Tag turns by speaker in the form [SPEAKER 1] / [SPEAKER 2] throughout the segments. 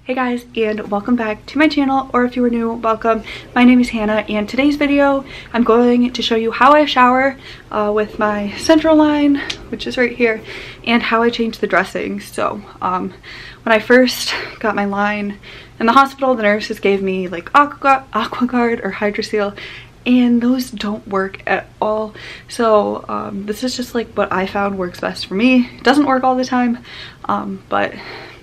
[SPEAKER 1] Hey guys, and welcome back to my channel, or if you are new, welcome. My name is Hannah, and today's video I'm going to show you how I shower with my central line, which is right here, and how I change the dressing. So when I first got my line in the hospital, the nurses gave me like AquaGuard or Hydroseal, and those don't work at all. So this is just like what I found works best for me. It doesn't work all the time, but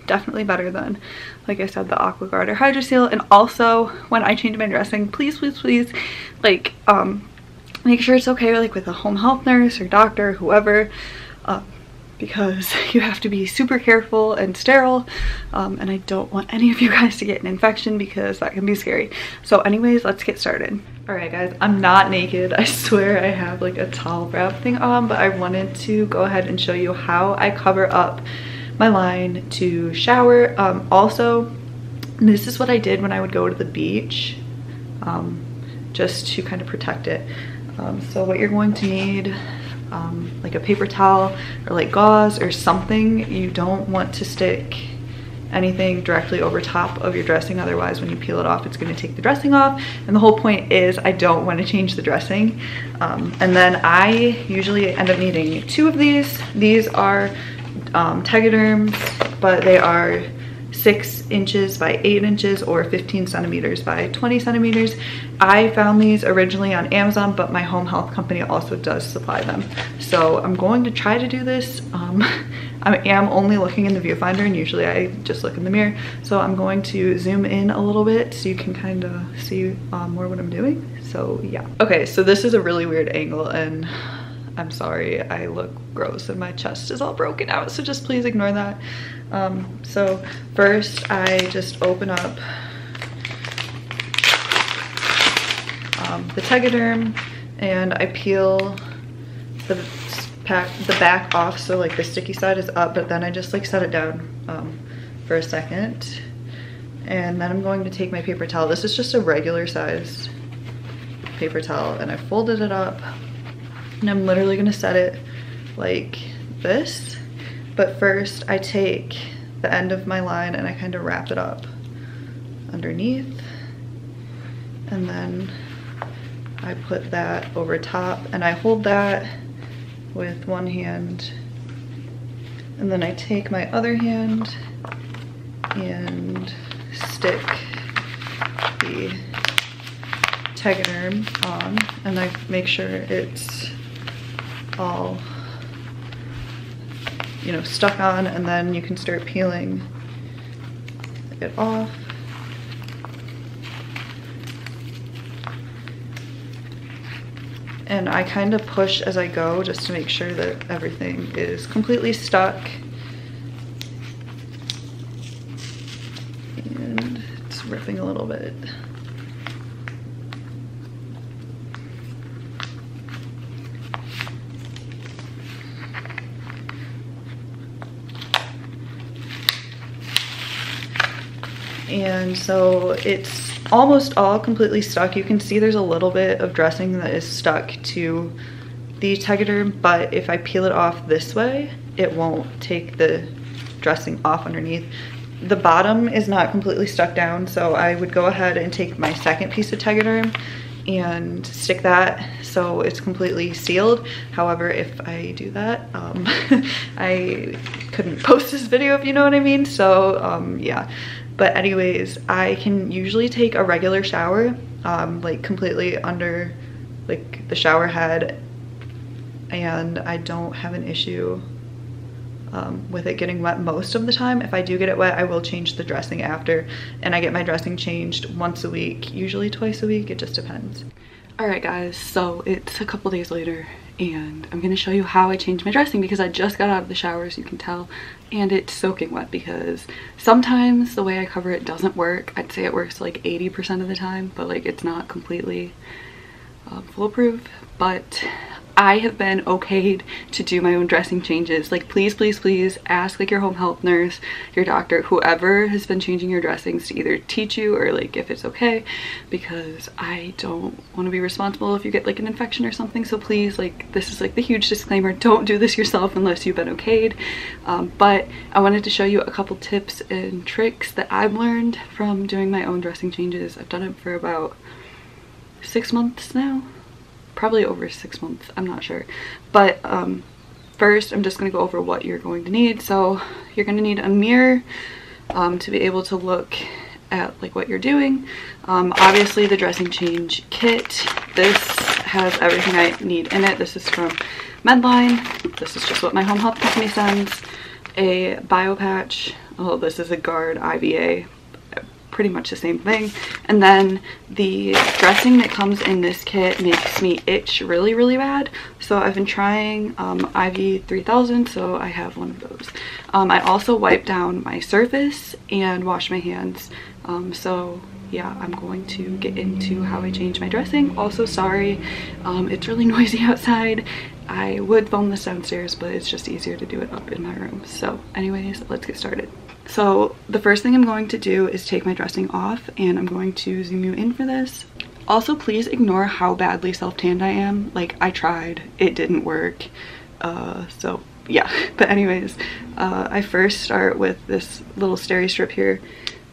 [SPEAKER 1] definitely better than, like I said, the AquaGuard or Hydroseal. And also, when I change my dressing, please like make sure it's okay like with a home health nurse or doctor, whoever, because you have to be super careful and sterile, and I don't want any of you guys to get an infection because that can be scary. So anyways, let's get started. All right guys, I'm not naked. I swear I have like a towel wrap thing on, but I wanted to go ahead and show you how I cover up my line to shower. Also, this is what I did when I would go to the beach, just to kind of protect it. So what you're going to need, like a paper towel or like gauze or something. You don't want to stick anything directly over top of your dressing, otherwise when you peel it off it's going to take the dressing off, and the whole point is I don't want to change the dressing. And then I usually end up needing two of these. These are Tegaderms, but they are 6 inches by 8 inches or 15 centimeters by 20 centimeters. I found these originally on Amazon, but my home health company also does supply them. So I'm going to try to do this. I am only looking in the viewfinder, and usually I just look in the mirror. So I'm going to zoom in a little bit so you can kind of see more what I'm doing. So yeah. Okay, so this is a really weird angle, and I'm sorry, I look gross and my chest is all broken out, so just please ignore that. So first I just open up the Tegaderm and I peel the back off, so like the sticky side is up, but then I just like set it down for a second. And then I'm going to take my paper towel. This is just a regular sized paper towel, and I folded it up. And I'm literally gonna set it like this. But first I take the end of my line and I kind of wrap it up underneath. And then I put that over top and I hold that with one hand. And then I take my other hand and stick the Tegaderm on, and I make sure it's all, you know, stuck on, and then you can start peeling it off. And I kind of push as I go just to make sure that everything is completely stuck. And it's ripping a little bit. And so it's almost all completely stuck. You can see there's a little bit of dressing that is stuck to the Tegaderm, but if I peel it off this way, it won't take the dressing off underneath. The bottom is not completely stuck down, so I would go ahead and take my second piece of Tegaderm and stick that so it's completely sealed. However, if I do that, I couldn't post this video, if you know what I mean. So yeah. But anyways, I can usually take a regular shower, like completely under like the shower head, and I don't have an issue with it getting wet most of the time. If I do get it wet, I will change the dressing after, and I get my dressing changed once a week, usually twice a week, it just depends. All right guys, so it's a couple days later, and I'm gonna show you how I change my dressing because I just got out of the shower, as you can tell, and it's soaking wet because sometimes the way I cover it doesn't work. I'd say it works like 80% of the time, but like it's not completely foolproof. But I have been okayed to do my own dressing changes. Like, please, please, please ask like your home health nurse, your doctor, whoever has been changing your dressings to either teach you or like if it's okay, because I don't want to be responsible if you get like an infection or something. So please, like, this is like the huge disclaimer, don't do this yourself unless you've been okayed. But I wanted to show you a couple tips and tricks that I've learned from doing my own dressing changes. I've done it for about 6 months now. Probably over 6 months, I'm not sure. But first I'm just going to go over what you're going to need. So you're going to need a mirror to be able to look at like what you're doing. Obviously the dressing change kit, this has everything I need in it. This is from Medline. This is just what my home health company sends. A bio patch. Oh, this is a Guard IVA. Pretty much the same thing. And then the dressing that comes in this kit makes me itch really, really bad. So I've been trying IV 3000, so I have one of those. I also wipe down my surface and wash my hands. So yeah, I'm going to get into how I change my dressing. Also, sorry, it's really noisy outside. I would film this downstairs, but it's just easier to do it up in my room. So anyways, let's get started. So the first thing I'm going to do is take my dressing off, and I'm going to zoom you in for this. Also, please ignore how badly self-tanned I am. Like, I tried, it didn't work. So yeah, but anyways, I first start with this little steri strip here.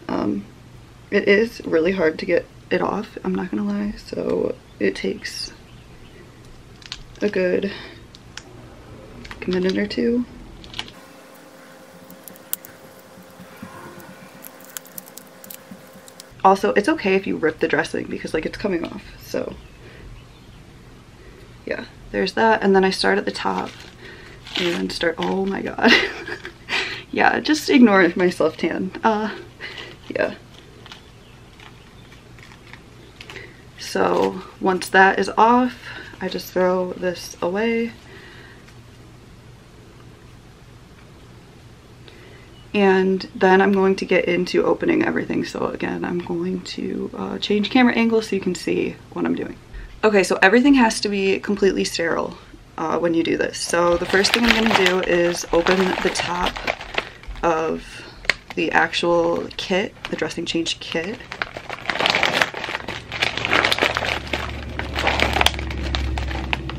[SPEAKER 1] It is really hard to get it off, I'm not gonna lie. So it takes a good minute or two. Also, it's okay if you rip the dressing because like it's coming off. So yeah, there's that. And then I start at the top and start, oh my god. Yeah, just ignore my self-tan. Yeah. So once that is off, I just throw this away. And then I'm going to get into opening everything. So again, I'm going to change camera angle so you can see what I'm doing. Okay, so everything has to be completely sterile when you do this. So the first thing I'm going to do is open the top of the actual kit, the dressing change kit.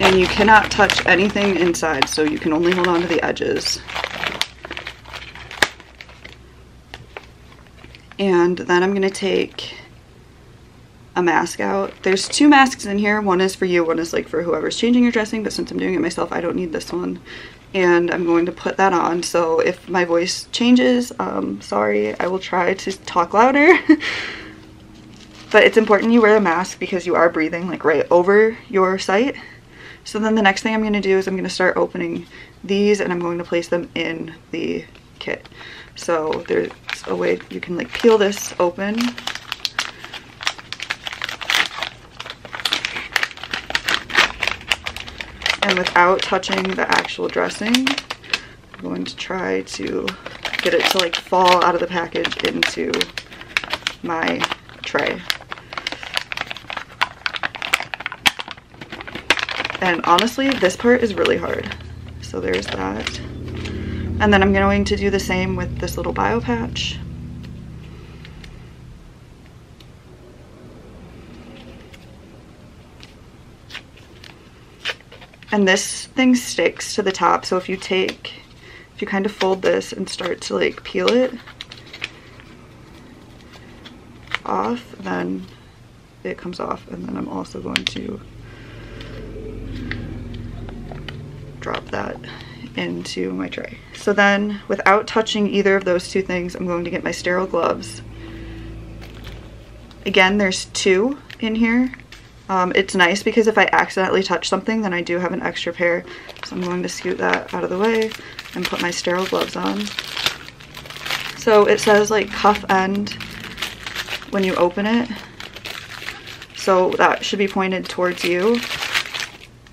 [SPEAKER 1] And you cannot touch anything inside, so you can only hold on to the edges. And then I'm gonna take a mask out. There's 2 masks in here. One is for you, one is like for whoever's changing your dressing, but since I'm doing it myself, I don't need this one. And I'm going to put that on. So if my voice changes, sorry, I will try to talk louder. But it's important you wear a mask because you are breathing like right over your site. So then the next thing I'm gonna do is I'm gonna start opening these, and I'm going to place them in the kit. So there's a way you can like peel this open. And without touching the actual dressing, I'm going to try to get it to like fall out of the package into my tray. And honestly, this part is really hard. So there's that. And then I'm going to do the same with this little bio patch. And this thing sticks to the top, so if you kind of fold this and start to like peel it off, then it comes off. And then I'm also going to drop that into my tray. So then, without touching either of those 2 things, I'm going to get my sterile gloves. Again, there's 2 in here. It's nice because if I accidentally touch something, then I do have an extra pair. So I'm going to scoot that out of the way and put my sterile gloves on. So it says like cuff end when you open it. So that should be pointed towards you.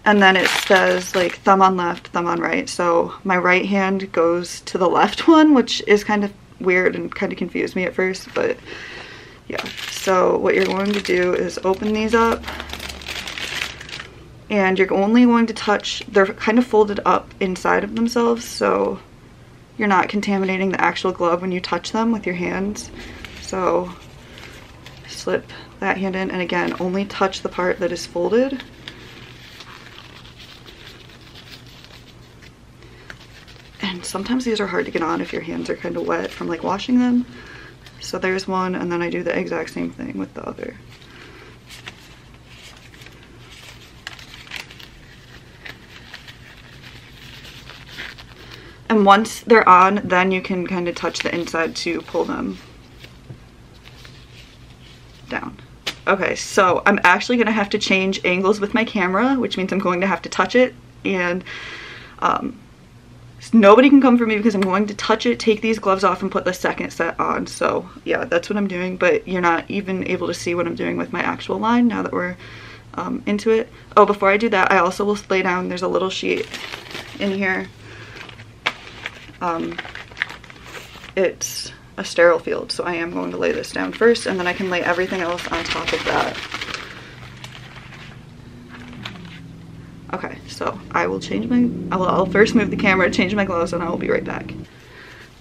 [SPEAKER 1] And then it says like thumb on left, thumb on right. So my right hand goes to the left one, which is kind of weird and kind of confused me at first, but yeah. So what you're going to do is open these up. and you're only going to touch, they're kind of folded up inside of themselves, so you're not contaminating the actual glove when you touch them with your hands. So slip that hand in, and again, only touch the part that is folded. And sometimes these are hard to get on if your hands are kind of wet from like washing them. So there's one, and then I do the exact same thing with the other. And once they're on, then you can kind of touch the inside to pull them down. Okay, so I'm actually gonna have to change angles with my camera, which means I'm going to have to touch it, and nobody can come for me because I'm going to touch it, take these gloves off, and put the second set on. So yeah, that's what I'm doing, but you're not even able to see what I'm doing with my actual line now that we're into it. Oh, before I do that, I also will lay down, there's a little sheet in here. It's a sterile field, so I am going to lay this down first, and then I can lay everything else on top of that. Okay, so I will change my, I'll first move the camera, change my gloves, and I will be right back.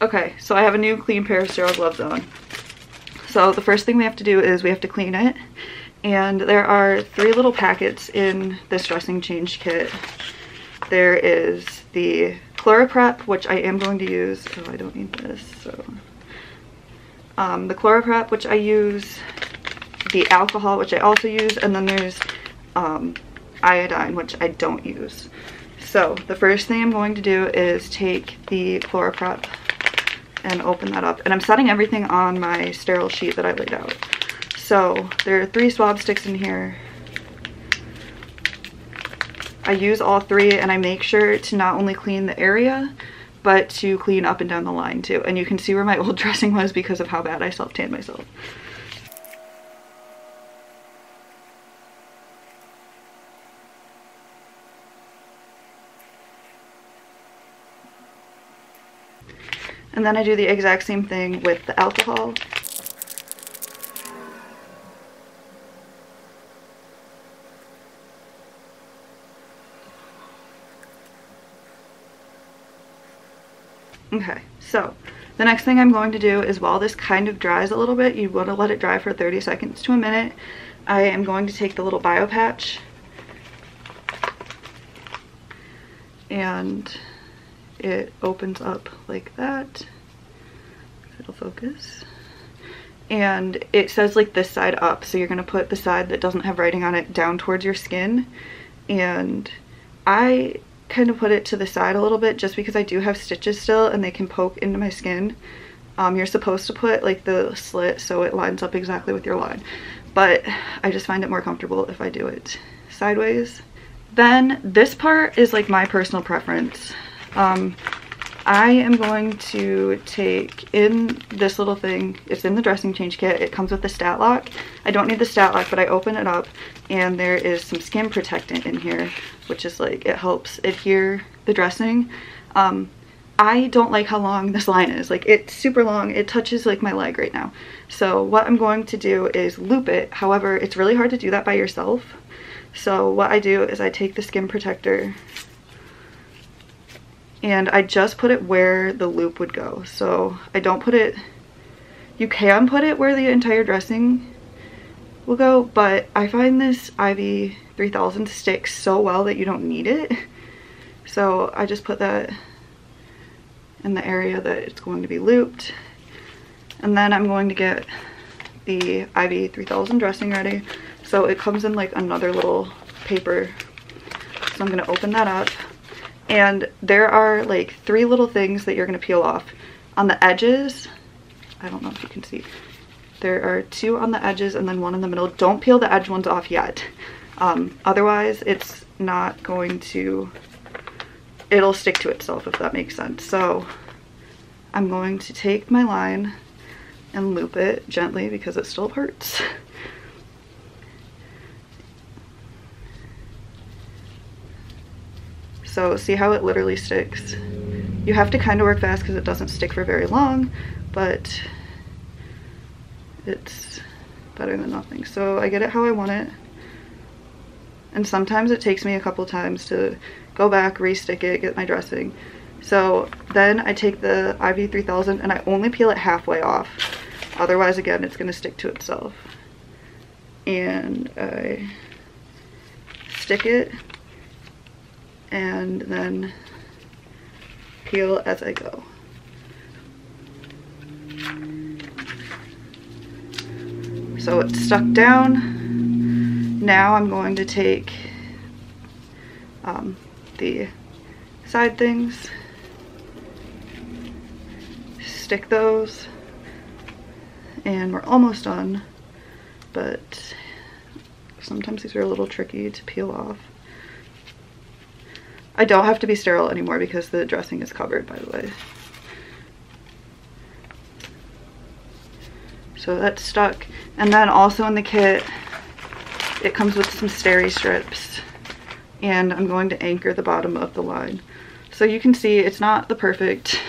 [SPEAKER 1] Okay, so I have a new clean pair of sterile gloves on. So the first thing we have to do is we have to clean it, and there are 3 little packets in this dressing change kit. There is the ChloroPrep, which I am going to use. Oh, I don't need this, so the ChloroPrep, which I use, the alcohol, which I also use, and then there's iodine, which I don't use. So the first thing I'm going to do is take the ChloroPrep and open that up, and I'm setting everything on my sterile sheet that I laid out. So there are 3 swab sticks in here. I use all 3, and I make sure to not only clean the area, but to clean up and down the line too. And you can see where my old dressing was because of how bad I self-tanned myself. And then I do the exact same thing with the alcohol. Okay, so the next thing I'm going to do is, while this kind of dries a little bit, you want to let it dry for 30 seconds to a minute. I am going to take the little bio patch, and it opens up like that. It'll focus. And it says like this side up, so you're going to put the side that doesn't have writing on it down towards your skin. And I kind of put it to the side a little bit just because I do have stitches still and they can poke into my skin. You're supposed to put like the slit so it lines up exactly with your line, but I just find it more comfortable if I do it sideways. Then this part is like my personal preference. I am going to take in this little thing. It's in the dressing change kit. It comes with the stat lock. I don't need the stat lock, but I open it up and there is some skin protectant in here, which is like, it helps adhere the dressing. I don't like how long this line is. Like, it's super long. It touches like my leg right now. So what I'm going to do is loop it. However, it's really hard to do that by yourself. So what I do is I take the skin protector and I just put it where the loop would go. So I don't put it, you can put it where the entire dressing will go, but I find this IV 3000 sticks so well that you don't need it. So I just put that in the area that it's going to be looped. And then I'm going to get the IV 3000 dressing ready. So it comes in like another little paper. So I'm gonna open that up. And there are like 3 little things that you're going to peel off. On the edges, I don't know if you can see, there are 2 on the edges and then 1 in the middle. Don't peel the edge ones off yet. Otherwise it's not going to, it'll stick to itself, if that makes sense. So I'm going to take my line and loop it gently because it still hurts. So see how it literally sticks? You have to kind of work fast because it doesn't stick for very long, but it's better than nothing. So I get it how I want it. and sometimes it takes me a couple times to go back, re-stick it, get my dressing. So then I take the IV 3000 and I only peel it halfway off. Otherwise, again, it's going to stick to itself. And I stick it and then peel as I go. So it's stuck down. Now I'm going to take the side things, stick those, and we're almost done, but sometimes these are a little tricky to peel off. I don't have to be sterile anymore because the dressing is covered, by the way. So that's stuck. And then also in the kit, it comes with some steri strips, and I'm going to anchor the bottom of the line. So you can see it's not the perfect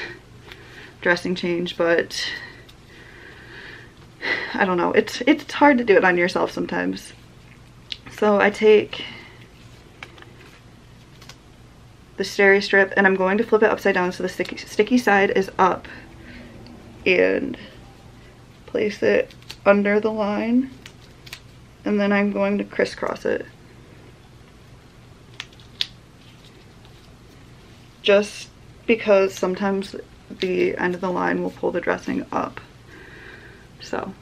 [SPEAKER 1] dressing change, but I don't know, it's hard to do it on yourself sometimes. So I take the steri strip and I'm going to flip it upside down so the sticky side is up, and place it under the line, and then I'm going to crisscross it. Just because sometimes the end of the line will pull the dressing up. So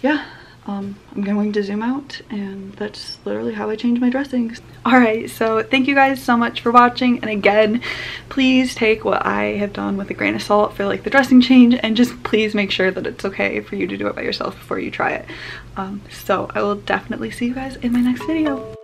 [SPEAKER 1] yeah, I'm going to zoom out, and that's literally how I change my dressings. Alright, so thank you guys so much for watching, and again, please take what I have done with a grain of salt for like the dressing change, and just please make sure that it's okay for you to do it by yourself before you try it. So I will definitely see you guys in my next video.